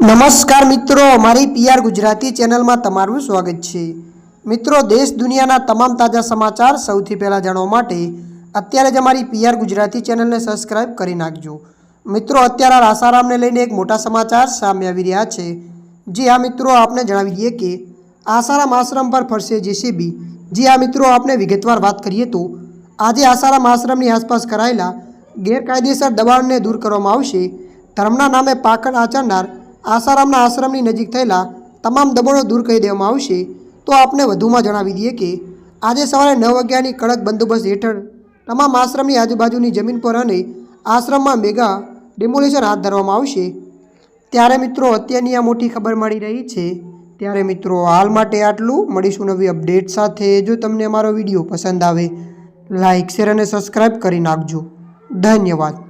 નમસ્કાર મિત્રો, મારી પીઆર ગુજરાતી ચેનલમાં તમારું સ્વાગત છે। મિત્રો, દેશ દુનિયાના તમામ તાજા સમાચાર સૌથી પહેલાં જાણવા માટે અત્યારે જ અમારી પીઆર ગુજરાતી ચેનલને સબસ્ક્રાઇબ કરી નાખજો। મિત્રો, અત્યારે આસારામને લઈને એક મોટા સમાચાર સામે આવી રહ્યા છે। જી હા મિત્રો, આપને જણાવી દઈએ કે આસારામ આશ્રમ પર ફરશે જેસીબી। જી હા મિત્રો, આપને વિગતવાર વાત કરીએ તો આજે આસારામ આશ્રમની આસપાસ કરાયેલા ગેરકાયદેસર દબાણને દૂર કરવામાં આવશે। ધર્મના નામે પાખંડ આચરનાર આસારામના આશ્રમની નજીક થયેલા તમામ દબાણો દૂર કરી દેવામાં આવશે। તો આપને વધુમાં જણાવી દઈએ કે આજે સવારે 9 વાગ્યાની કડક બંદોબસ્ત હેઠળ તમામ આશ્રમની આજુબાજુની જમીન પર અને આશ્રમમાં મેગા ડિમોલિશન હાથ ધરવામાં આવશે। ત્યારે મિત્રો, અત્યારની આ મોટી ખબર મળી રહી છે। ત્યારે મિત્રો, હાલ માટે આટલું। મળીશું નવી અપડેટ સાથે। જો તમને અમારો વિડીયો પસંદ આવે, લાઇક, શેર અને સબસ્ક્રાઈબ કરી નાખજો। ધન્યવાદ।